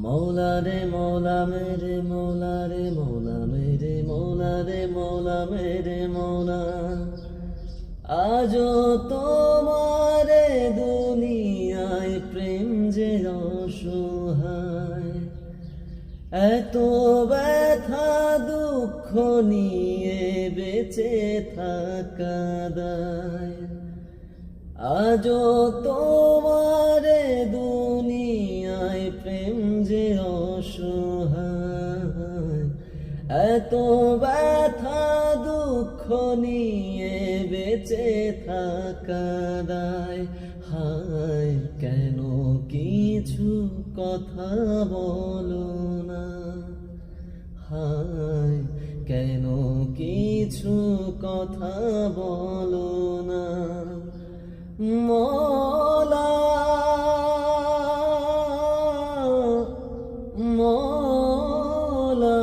মৌলা রে মৌলা মেরে মৌলা রে মৌলা মেরে মৌলা রে মৌলা মেরে মৌলা, আজও তোমারে দুনিয়ায় প্রেম যে অসহায়, এত ব্যথা দুঃখ নিয়ে বেঁচে থাকা দায়। আজও তোমারে দুনিয়ায় প্রেম যে অসহায়, এত ব্যথা দুঃখ নিয়ে বেঁচে থাকা দায়। হায় কেন কিছু কথা বলো না, হায় কেন কিছু কথা বলো না। মৌলা মৌলা